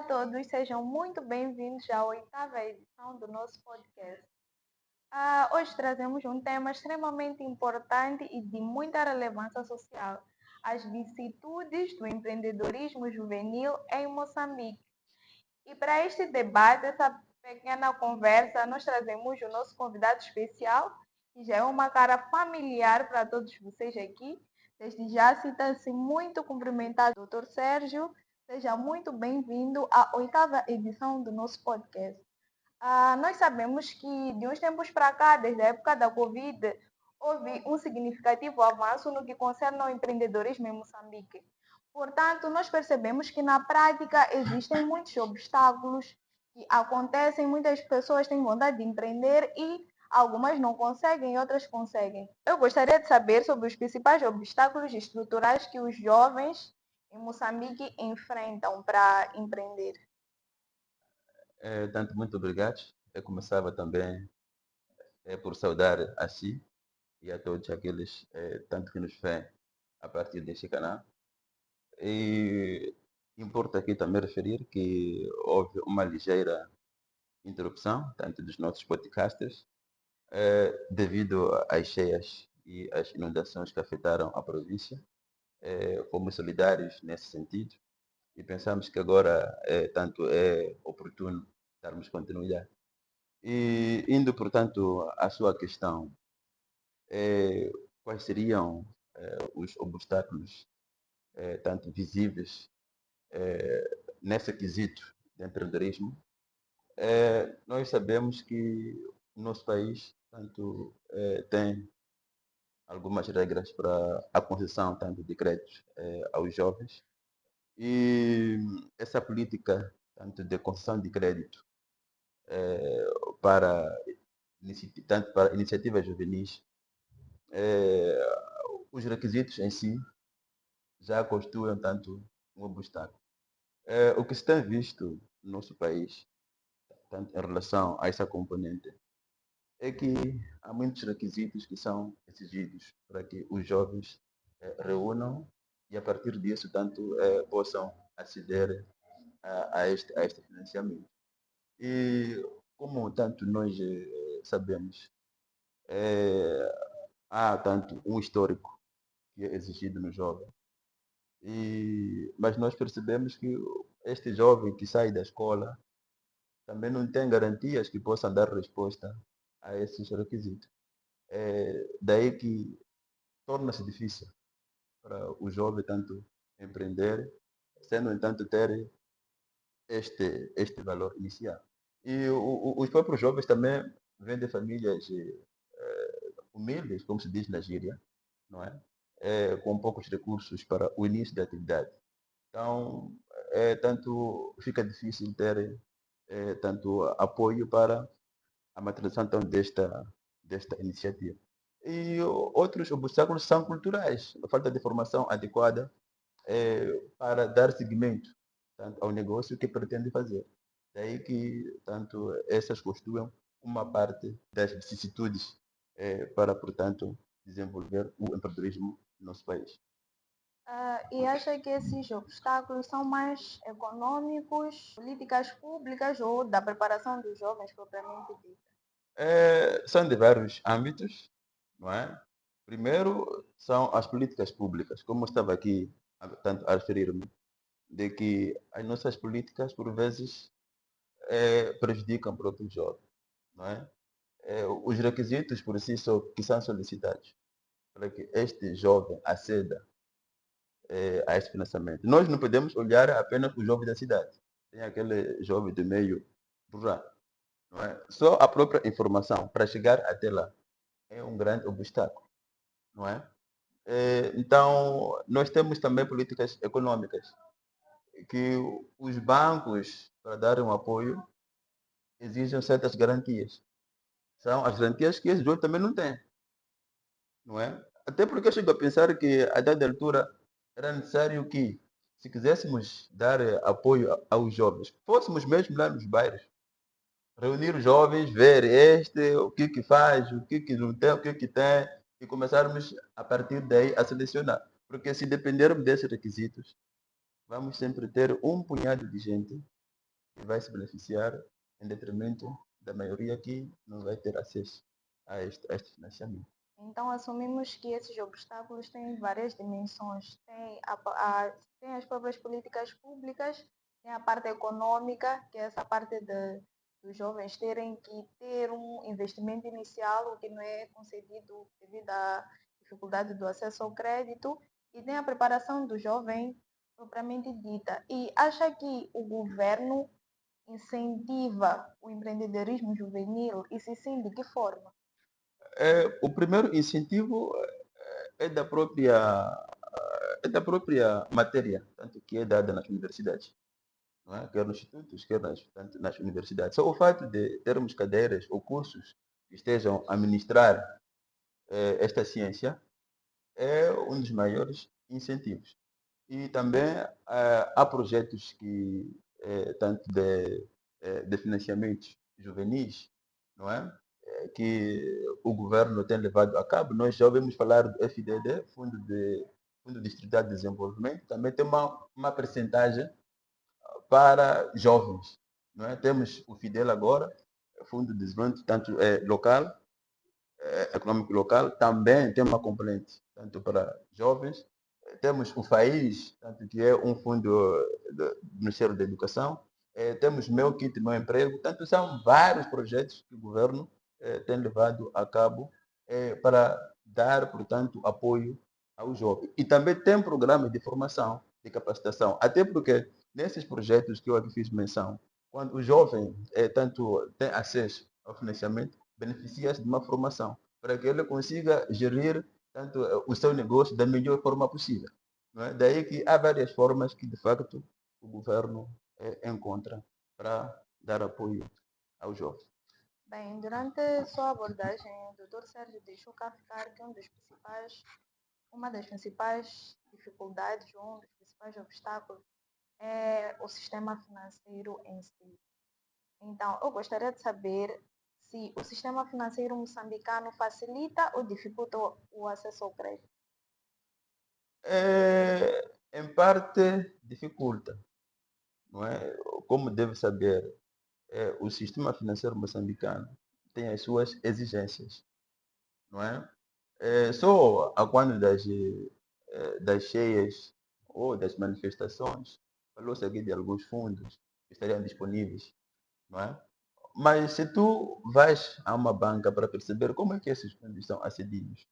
todos, sejam muito bem-vindos à oitava edição do nosso podcast. Hoje trazemos um tema extremamente importante e de muita relevância social: as vicissitudes do empreendedorismo juvenil em Moçambique. E para este debate, essa pequena conversa, nós trazemos o nosso convidado especial, que já é uma cara familiar para todos vocês aqui. Desde já, sinta-se muito cumprimentado, Dr. Sérgio. Seja muito bem-vindo à oitava edição do nosso podcast. Nós sabemos que de uns tempos para cá, desde a época da Covid, houve um significativo avanço no que concerne ao empreendedorismo em Moçambique. Portanto, nós percebemos que na prática existem muitos obstáculos que acontecem, muitas pessoas têm vontade de empreender e algumas não conseguem e outras conseguem. Eu gostaria de saber sobre os principais obstáculos estruturais que os jovens em Moçambique enfrentam para empreender. Tanto muito obrigado. Eu começava também por saudar a si e a todos aqueles tanto que nos vêm a partir deste canal. E importa aqui também referir que houve uma ligeira interrupção, tanto dos nossos podcasters, devido às cheias e às inundações que afetaram a província. Fomos solidários nesse sentido e pensamos que agora tanto é oportuno darmos continuidade. E indo, portanto, à sua questão, eh, quais seriam os obstáculos, tanto visíveis, nesse quesito de empreendedorismo? Nós sabemos que o nosso país, tanto, tem algumas regras para a concessão, tanto de créditos aos jovens, e essa política, tanto de concessão de crédito para, tanto para iniciativas juvenis, eh, os requisitos em si já constituem tanto um obstáculo. O que se tem visto no nosso país, tanto em relação a essa componente, é que há muitos requisitos que são exigidos para que os jovens reúnam e a partir disso tanto possam aceder a este financiamento. E como tanto nós sabemos, há tanto um histórico que é exigido no jovem. Mas nós percebemos que este jovem que sai da escola também não tem garantias que possam dar resposta a esses requisitos. Daí que torna-se difícil para o jovem tanto empreender, sem, no entanto, ter este valor inicial. E os próprios jovens também vêm de famílias humildes, como se diz na gíria, não é? Com poucos recursos para o início da atividade. Então, tanto fica difícil ter tanto apoio para a materialização então, desta iniciativa. E outros obstáculos são culturais, a falta de formação adequada para dar seguimento tanto ao negócio que pretende fazer. Daí que tanto essas constituem uma parte das vicissitudes para, portanto, desenvolver o empreendedorismo no nosso país. E acha que esses obstáculos são mais econômicos, políticas públicas ou da preparação dos jovens propriamente dita? São de vários âmbitos, não é? Primeiro, são as políticas públicas, como eu estava aqui tanto a referir-me, de que as nossas políticas, por vezes, prejudicam o próprio jovem, não é? Os requisitos por si só que são solicitados para que este jovem aceda a esse financiamento. Nós não podemos olhar apenas o jovem da cidade. Tem aquele jovem do meio rural. Não é? Só a própria informação para chegar até lá é um grande obstáculo. Não é? Então, nós temos também políticas econômicas que os bancos, para darem um apoio, exigem certas garantias. São as garantias que esse jovem também não tem. Não é? Até porque eu chego a pensar que a dada altura era necessário que, se quiséssemos dar apoio aos jovens, fôssemos mesmo lá nos bairros, reunir os jovens, ver o que faz, o que não tem, o que tem, e começarmos a partir daí a selecionar. Porque se dependermos desses requisitos, vamos sempre ter um punhado de gente que vai se beneficiar em detrimento da maioria que não vai ter acesso a este financiamento. Então, assumimos que esses obstáculos têm várias dimensões. Tem as próprias políticas públicas, tem a parte econômica, que é essa parte dos jovens terem que ter um investimento inicial, o que não é concedido devido à dificuldade do acesso ao crédito, e tem a preparação do jovem propriamente dita. E acha que o governo incentiva o empreendedorismo juvenil e se sim, de que forma? O primeiro incentivo é da própria matéria, tanto que é dada nas universidades, não é? Quer nos institutos, quer tanto nas universidades. Só o fato de termos cadeiras ou cursos que estejam a ministrar esta ciência é um dos maiores incentivos. E também há projetos que, tanto de financiamentos juvenis, não é? Que o governo tem levado a cabo. Nós já ouvimos falar do FDD, Fundo Distrital de Desenvolvimento, também tem uma percentagem para jovens. Não é? Temos o FIDEL agora, Fundo de Desenvolvimento tanto local, econômico local, também tem uma componente, tanto para jovens. Temos o FAIS, tanto que é um fundo do Ministério da Educação. Temos Meu Kit, Meu Emprego. Portanto, são vários projetos que o governo tem levado a cabo para dar, portanto, apoio ao jovem. E também tem programas de formação, de capacitação. Até porque nesses projetos que eu aqui fiz menção, quando o jovem tanto tem acesso ao financiamento, beneficia-se de uma formação para que ele consiga gerir tanto o seu negócio da melhor forma possível. Não é? Daí que há várias formas que, de facto, o governo encontra para dar apoio aos jovens. Bem, durante sua abordagem, o Dr. Sérgio deixou cá ficar que uma das principais dificuldades, um dos principais obstáculos é o sistema financeiro em si. Então, eu gostaria de saber se o sistema financeiro moçambicano facilita ou dificulta o acesso ao crédito. Em parte, dificulta. Não é? Como deve saber, o sistema financeiro moçambicano tem as suas exigências. Não é? Só a quando das cheias ou das manifestações, falou-se aqui de alguns fundos que estariam disponíveis, não é? Mas se tu vais a uma banca para perceber como é que esses fundos são acedidos,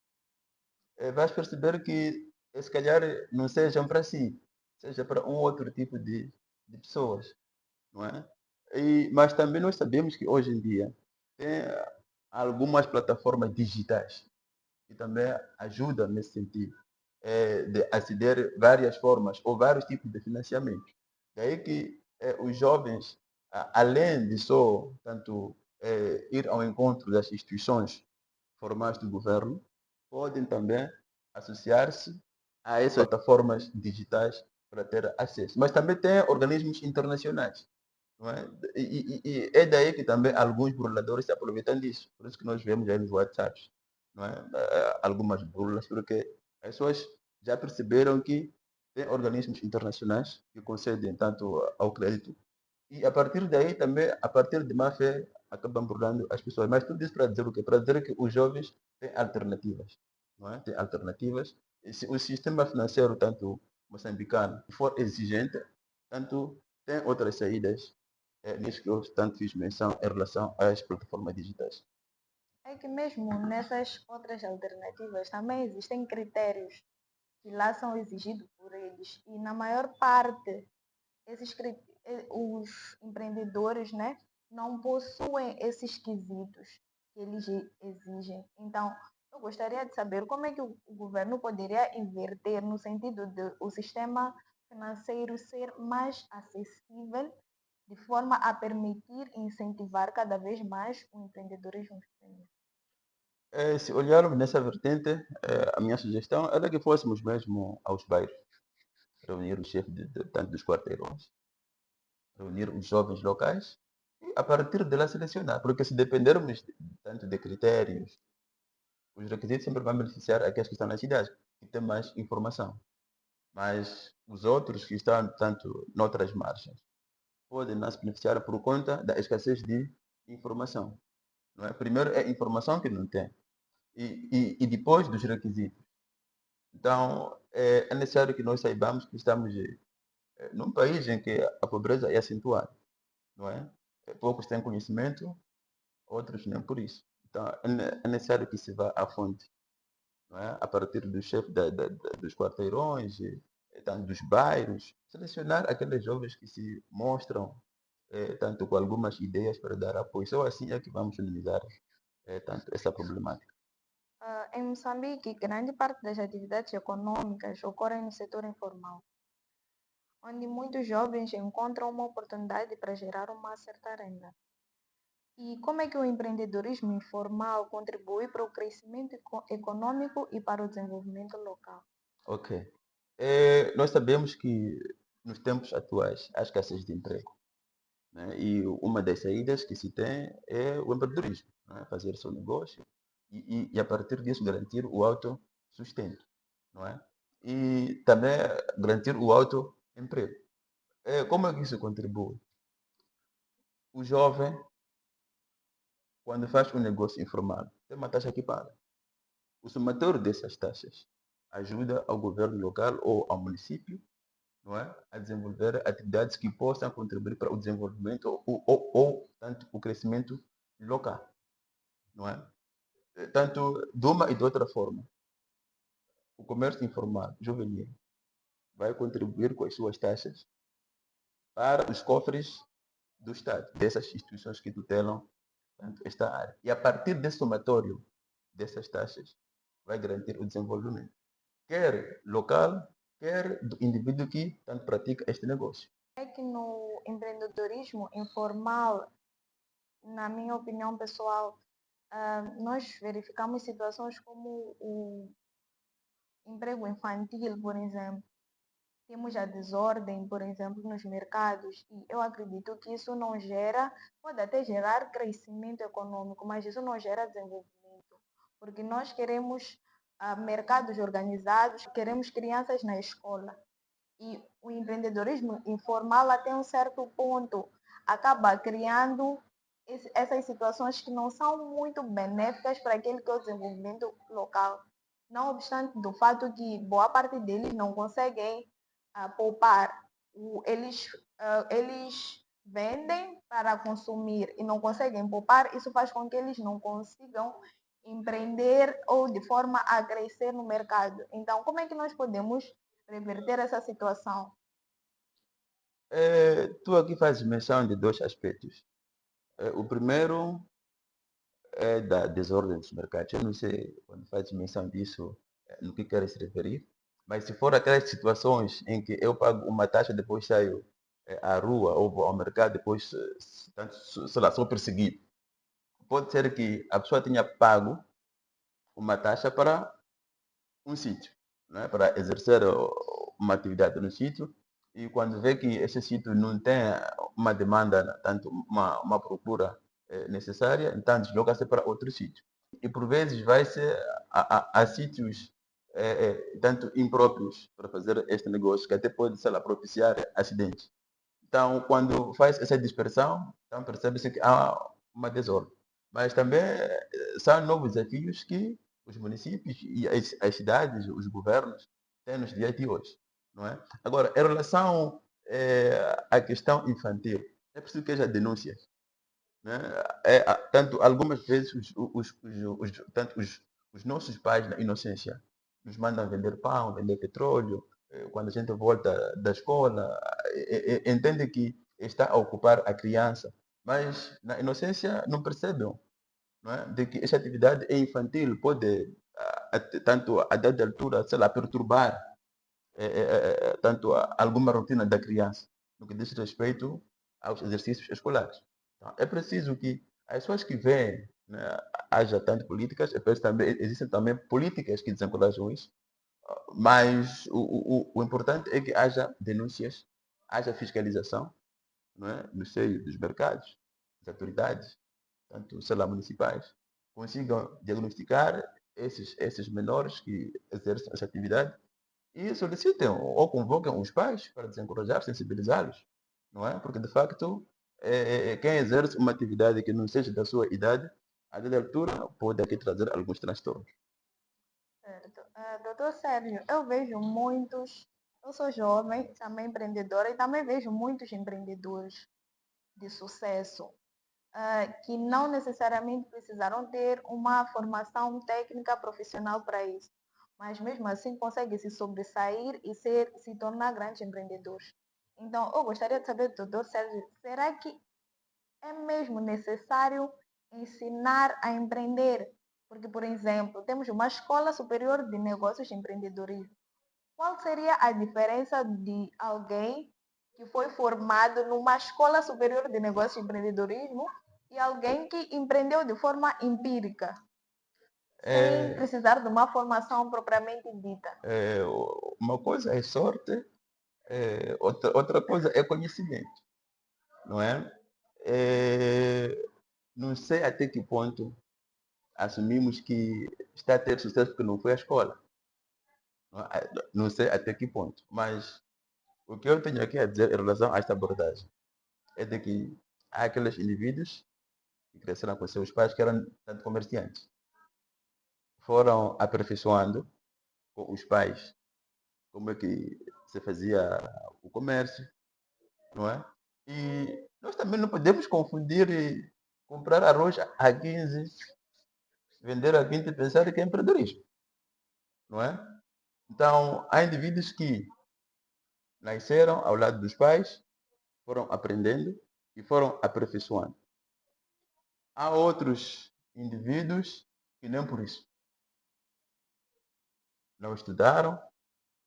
vais perceber que se calhar não sejam para si, seja para um outro tipo de pessoas, não é? Mas também nós sabemos que hoje em dia tem algumas plataformas digitais que também ajuda nesse sentido, de aceder várias formas ou vários tipos de financiamento. Daí que os jovens, além de só tanto ir ao encontro das instituições formais do governo, podem também associar-se a essas plataformas digitais para ter acesso. Mas também tem organismos internacionais. Não é? E é daí que também alguns burladores se aproveitam disso. Por isso que nós vemos aí nos WhatsApps, não é? Algumas burlas, porque as pessoas já perceberam que tem organismos internacionais que concedem tanto ao crédito e a partir daí também, a partir de má fé, acabam burlando as pessoas. Mas tudo isso para dizer o quê? Para dizer que os jovens têm alternativas, não é? Têm alternativas. E se o sistema financeiro, tanto moçambicano, for exigente, tanto tem outras saídas nisso que eu tanto fiz menção em relação às plataformas digitais. É que mesmo nessas outras alternativas também existem critérios que lá são exigidos por eles e na maior parte os empreendedores, né, não possuem esses quesitos que eles exigem. Então, eu gostaria de saber como é que o governo poderia inverter no sentido de o sistema financeiro ser mais acessível, de forma a permitir e incentivar cada vez mais o empreendedorismo juvenil. Se olharmos nessa vertente, a minha sugestão era que fôssemos mesmo aos bairros, reunir os chefes tanto dos quarteirões, reunir os jovens locais e a partir de lá selecionar, porque se dependermos tanto de critérios, os requisitos sempre vão beneficiar aqueles que estão nas cidades, que têm mais informação. Mas os outros que estão tanto noutras margens, podem não se beneficiar por conta da escassez de informação. Não é? Primeiro é informação que não tem. E depois dos requisitos. Então, é necessário que nós saibamos que estamos num país em que a pobreza é acentuada, não é? Poucos têm conhecimento, outros nem por isso. Então, é necessário que se vá à fonte, não é? A partir do chefe dos quarteirões, tanto dos bairros, selecionar aqueles jovens que se mostram tanto com algumas ideias para dar apoio. Só assim é que vamos minimizar tanto essa problemática. Em Moçambique, grande parte das atividades econômicas ocorrem no setor informal, onde muitos jovens encontram uma oportunidade para gerar uma certa renda. E como é que o empreendedorismo informal contribui para o crescimento econômico e para o desenvolvimento local? Ok. Nós sabemos que nos tempos atuais há escassez de emprego, né? E uma das saídas que se tem é o empreendedorismo, né? Fazer seu negócio e a partir disso garantir o autossustento, não é? E também garantir o autoemprego. Como é que isso contribui? O jovem, quando faz um negócio informal, tem uma taxa que paga. O somatório dessas taxas ajuda ao governo local ou ao município, não é? A desenvolver atividades que possam contribuir para o desenvolvimento ou tanto o crescimento local, não é? Tanto de uma e de outra forma. O comércio informal juvenil vai contribuir com as suas taxas para os cofres do Estado, dessas instituições que tutelam tanto esta área. E a partir desse somatório dessas taxas, vai garantir o desenvolvimento, quer local, quer do indivíduo que tanto pratica este negócio. É que no empreendedorismo informal, na minha opinião pessoal, nós verificamos situações como o emprego infantil, por exemplo. Temos a desordem, por exemplo, nos mercados, e eu acredito que isso não gera, pode até gerar crescimento econômico, mas isso não gera desenvolvimento, porque nós queremos mercados organizados, queremos crianças na escola. E o empreendedorismo informal, até um certo ponto, acaba criando essas situações que não são muito benéficas para aquele que é o desenvolvimento local. Não obstante do fato que boa parte deles não conseguem poupar. Eles vendem para consumir e não conseguem poupar, isso faz com que eles não consigam empreender ou de forma a crescer no mercado. Então, como é que nós podemos reverter essa situação? Tu aqui fazes menção de dois aspectos. O primeiro é da desordem dos mercados. Eu não sei quando fazes menção disso, no que queres se referir, mas se for aquelas situações em que eu pago uma taxa, depois saio à rua ou vou ao mercado, depois, tanto, sei lá, sou perseguido. Pode ser que a pessoa tenha pago uma taxa para um sítio, né, para exercer uma atividade no sítio, e quando vê que esse sítio não tem uma demanda, tanto uma procura necessária, então desloca-se para outro sítio. E por vezes vai-se a sítios tanto impróprios para fazer este negócio, que até pode, sei lá, propiciar acidentes. Então, quando faz essa dispersão, então percebe-se que há uma desordem. Mas também são novos desafios que os municípios e as cidades, os governos, têm nos dias de hoje. Não é? Agora, em relação à questão infantil, é preciso que haja denúncias. Né? Tanto algumas vezes tanto os nossos pais, na inocência, nos mandam vender pão, vender petróleo, quando a gente volta da escola, entende que está a ocupar a criança, mas na inocência não percebem, não é? De que essa atividade é infantil, pode, tanto a dada altura, sei lá, perturbar tanto alguma rotina da criança, no que diz respeito aos exercícios escolares. Então, é preciso que as pessoas que veem, né, haja tanto políticas, existem também políticas que desencorajam isso, mas o importante é que haja denúncias, haja fiscalização, não é, no seio dos mercados, das autoridades, tanto, sei lá, municipais, consigam diagnosticar esses menores que exercem essa atividade e solicitem ou convoquem os pais para desencorajar, sensibilizá-los. não é? Porque, de facto, quem exerce uma atividade que não seja da sua idade, a dada altura, pode aqui trazer alguns transtornos. Certo. Doutor Sérgio, eu vejo muitos, eu sou jovem, também empreendedora, e também vejo muitos empreendedores de sucesso que não necessariamente precisaram ter uma formação técnica profissional para isso, mas mesmo assim conseguem se sobressair e se tornar grandes empreendedores. Então, eu gostaria de saber, doutor Sérgio, será que é mesmo necessário ensinar a empreender? Porque, por exemplo, temos uma escola superior de negócios e empreendedorismo. Qual seria a diferença de alguém que foi formado numa escola superior de negócios e empreendedorismo e alguém que empreendeu de forma empírica, sem É, precisar de uma formação propriamente dita? é, uma coisa é sorte, outra coisa é conhecimento, não é? É, não sei até que ponto assumimos que está a ter sucesso porque não foi à escola. Não sei até que ponto. Mas o que eu tenho aqui a dizer em relação a esta abordagem é de que há aqueles indivíduos que cresceram com seus pais que eram tanto comerciantes. Foram aperfeiçoando com os pais como é que se fazia o comércio, não é? E nós também não podemos confundir comprar arroz a 15, vender a 20 e pensar que é empreendedorismo, não é? Então, há indivíduos que nasceram ao lado dos pais, foram aprendendo e foram aperfeiçoando. Há outros indivíduos que nem por isso. Não estudaram,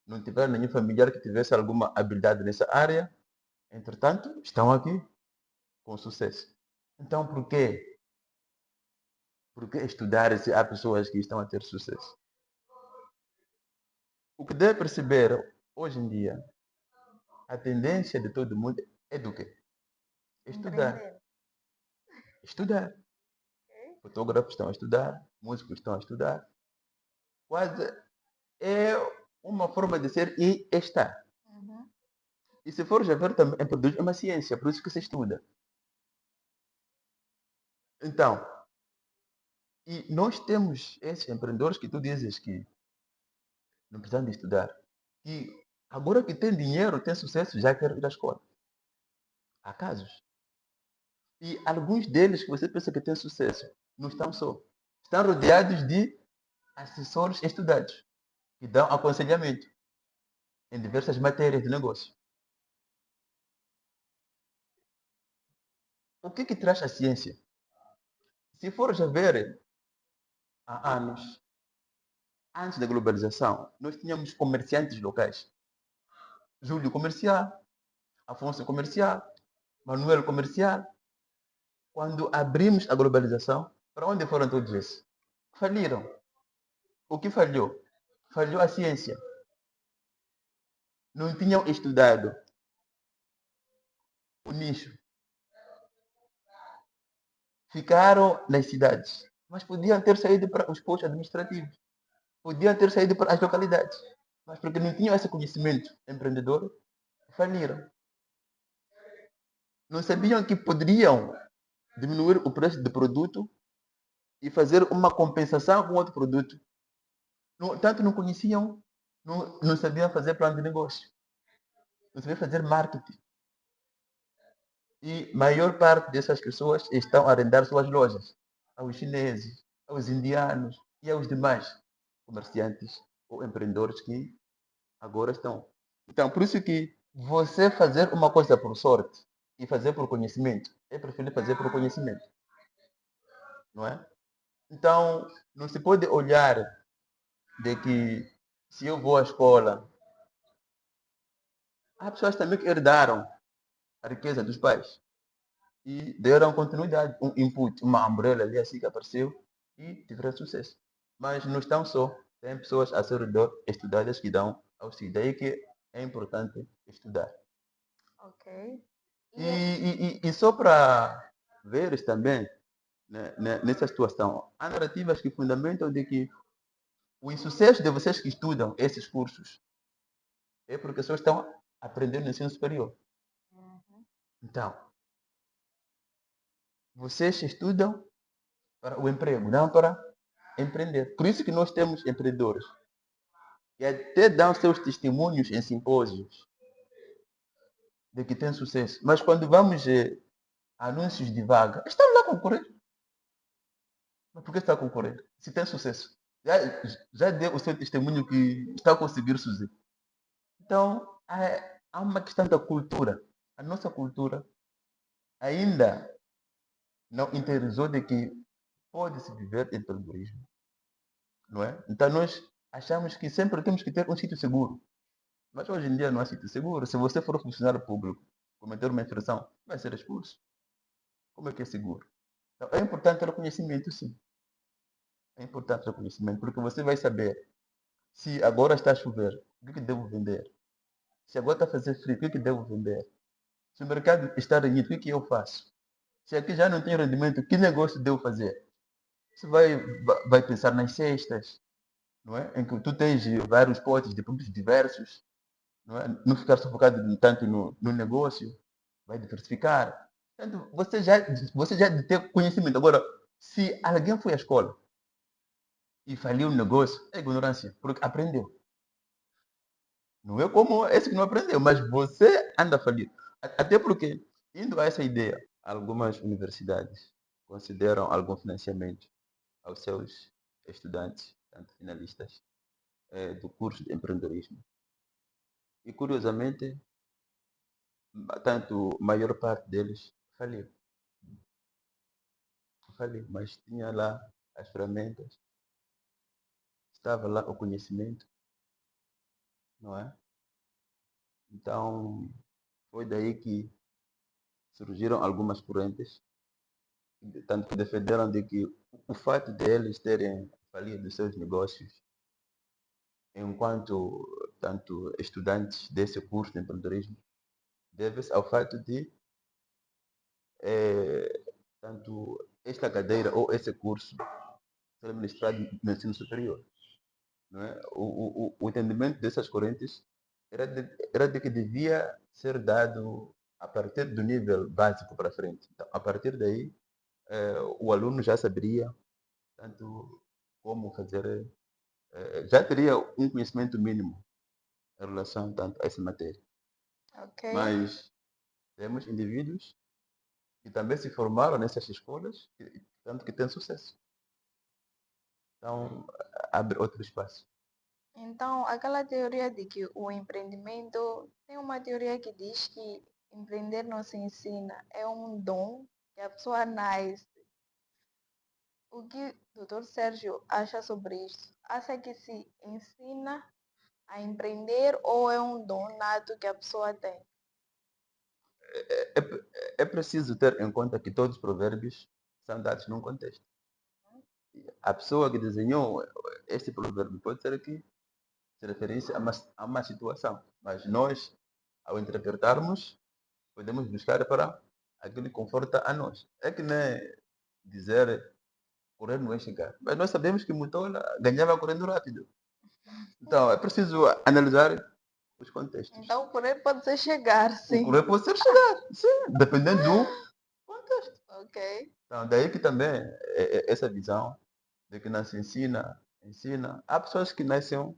não tiveram nenhum familiar que tivesse alguma habilidade nessa área, entretanto, estão aqui com sucesso. Então, por quê? Por que estudar se há pessoas que estão a ter sucesso? O que deve perceber hoje em dia, a tendência de todo mundo é do quê? Estudar. Empreender. Estudar. Ok? Fotógrafos estão a estudar, músicos estão a estudar. Quase é uma forma de ser e estar. Uhum. E se for já ver também, é uma ciência, por isso que se estuda. Então, e nós temos esses empreendedores que tu dizes que não precisam de estudar. E agora que tem dinheiro, tem sucesso, já quer ir à escola. Há casos. E alguns deles que você pensa que têm sucesso, não estão só. Estão rodeados de assessores estudados, que dão aconselhamento em diversas matérias de negócio. O que traz a ciência? Se for já ver, há anos, antes da globalização, nós tínhamos comerciantes locais. Júlio comercial, Afonso comercial, Manuel comercial. Quando abrimos a globalização, para onde foram todos esses? Faliram. O que falhou? Falhou a ciência. Não tinham estudado o nicho. Ficaram nas cidades. Mas podiam ter saído para os postos administrativos. Podiam ter saído para as localidades. Mas porque não tinham esse conhecimento empreendedor, faliram. Não sabiam que poderiam diminuir o preço do produto e fazer uma compensação com outro produto. Tanto não conheciam, não sabiam fazer plano de negócio. Não sabiam fazer marketing. E a maior parte dessas pessoas estão a arrendar suas lojas aos chineses, aos indianos e aos demais comerciantes ou empreendedores que agora estão. Então, por isso que você fazer uma coisa por sorte e fazer por conhecimento, é preferível fazer por conhecimento, não é? Então, não se pode olhar de que se eu vou à escola, há pessoas também que herdaram a riqueza dos pais e deram continuidade, um input, uma umbrella ali assim que apareceu e tiveram sucesso. Mas não estão só, tem pessoas a seu redor estudadas que dão auxílio. Daí que é importante estudar. Ok. E só para veres também, nessa situação, há narrativas que fundamentam de que o insucesso de vocês que estudam esses cursos é porque só estão aprendendo no ensino superior. Uhum. Então, vocês estudam para o emprego, não para empreender. Por isso que nós temos empreendedores. E até dão seus testemunhos em simpósios de que tem sucesso. Mas quando vamos a anúncios de vaga, estão lá concorrendo. Mas por que está a concorrer? Se tem sucesso. Já, já deu o seu testemunho que está a conseguir sucesso. Então, há uma questão da cultura. A nossa cultura ainda não interiorizou de que pode-se viver empreendedorismo, não é? Então, nós achamos que sempre temos que ter um sítio seguro. Mas hoje em dia não há sítio seguro. Se você for funcionário público, cometer uma infração, vai ser expulso. Como é que é seguro? Então, é importante ter o conhecimento, sim. É importante ter o conhecimento, porque você vai saber se agora está a chover, o que devo vender? Se agora está a fazer frio, o que devo vender? Se o mercado está renhido, o que eu faço? Se aqui já não tem rendimento, que negócio devo fazer? Você vai pensar nas cestas, não é? Em que tu tens vários potes de produtos diversos, não é? Não ficar sufocado tanto no negócio, vai diversificar. Portanto, você já deve ter conhecimento. Agora, se alguém foi à escola e faliu o negócio, é ignorância, porque aprendeu. Não é como esse que não aprendeu, mas você anda a falir. Até porque, indo a essa ideia, algumas universidades consideram algum financiamento aos seus estudantes, tanto finalistas, do curso de empreendedorismo. E, curiosamente, tanto a maior parte deles faliu. Faliu, mas tinha lá as ferramentas, estava lá o conhecimento, não é? Então, foi daí que surgiram algumas correntes tanto que defenderam de que o fato de eles terem falido os seus negócios enquanto tanto estudantes desse curso de empreendedorismo deve-se ao fato de eh, tanto esta cadeira ou esse curso ser ministrado no ensino superior. Não é? O entendimento dessas correntes era de que devia ser dado a partir do nível básico para frente. Então, a partir daí, o aluno já saberia tanto como fazer, já teria um conhecimento mínimo em relação tanto a essa matéria. Ok. Mas temos indivíduos que também se formaram nessas escolas, tanto que têm sucesso. Então, abre outro espaço. Então, aquela teoria de que o empreendimento, tem uma teoria que diz que empreender não se ensina, é um dom que a pessoa nasce. O que o Dr. Sérgio acha sobre isso? Acha que se ensina a empreender ou é um dom nato que a pessoa tem? É preciso ter em conta que todos os provérbios são dados num contexto. A pessoa que desenhou este provérbio pode ser que se referisse a uma situação, mas nós, ao interpretarmos, podemos buscar para aquilo que conforta a nós. É que nem dizer correr não é chegar. Mas nós sabemos que Mutola ganhava correndo rápido. Então, é preciso analisar os contextos. Então, correr pode ser chegar, O sim. correr pode ser chegar, sim, dependendo do contexto. Ok. Então, daí que também essa visão de que não se ensina. Há pessoas que nascem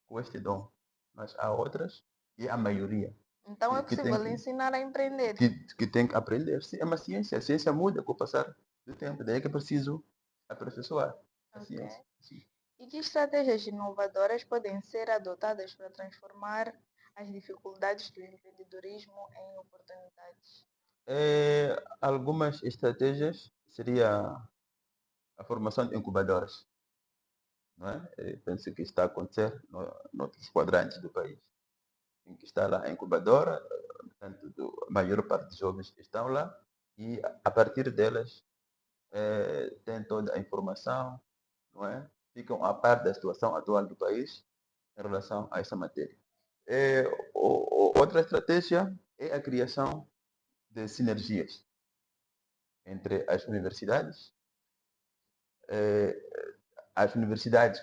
com este dom, mas há outras, e a maioria, Então, é que tem possível ensinar a empreender. que tem que aprender. Sim, é uma ciência. A ciência muda com o passar do tempo. Daí que é preciso aperfeiçoar a Ok. ciência. Sim. E que estratégias inovadoras podem ser adotadas para transformar as dificuldades do empreendedorismo em oportunidades? Algumas estratégias seria a formação de incubadoras, não é? Penso que está a acontecer noutros quadrantes do país, em que está lá a incubadora, portanto, a maior parte dos jovens estão lá e a partir delas têm toda a informação, não é? Ficam a par da situação atual do país em relação a essa matéria. Outra estratégia é a criação de sinergias entre eh, as universidades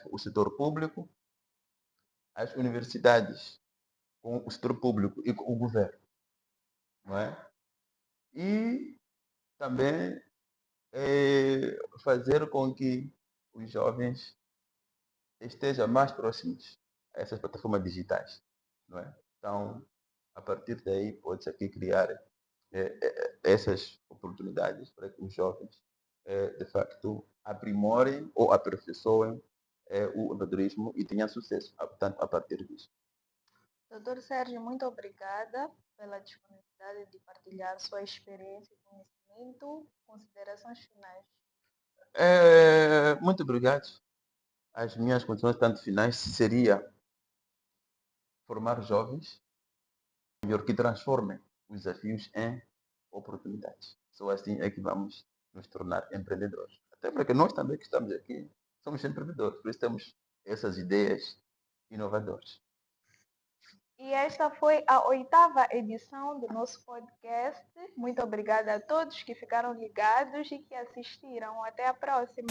com o setor público, as universidades com o setor público e com o governo, não é? e também fazer com que os jovens estejam mais próximos a essas plataformas digitais, não é? Então, a partir daí, pode-se aqui criar essas oportunidades para que os jovens, de facto, aprimorem ou aperfeiçoem o empreendedorismo e tenham sucesso, portanto, a partir disso. Doutor Sérgio, muito obrigada pela disponibilidade de partilhar sua experiência e conhecimento. Considerações finais. Muito obrigado. As minhas condições, tanto finais, seria formar jovens, melhor que transformem os desafios em oportunidades. Só assim é que vamos nos tornar empreendedores. Até porque nós também que estamos aqui somos empreendedores, por isso temos essas ideias inovadoras. E esta foi a 8ª edição do nosso podcast. Muito obrigada a todos que ficaram ligados e que assistiram. Até a próxima.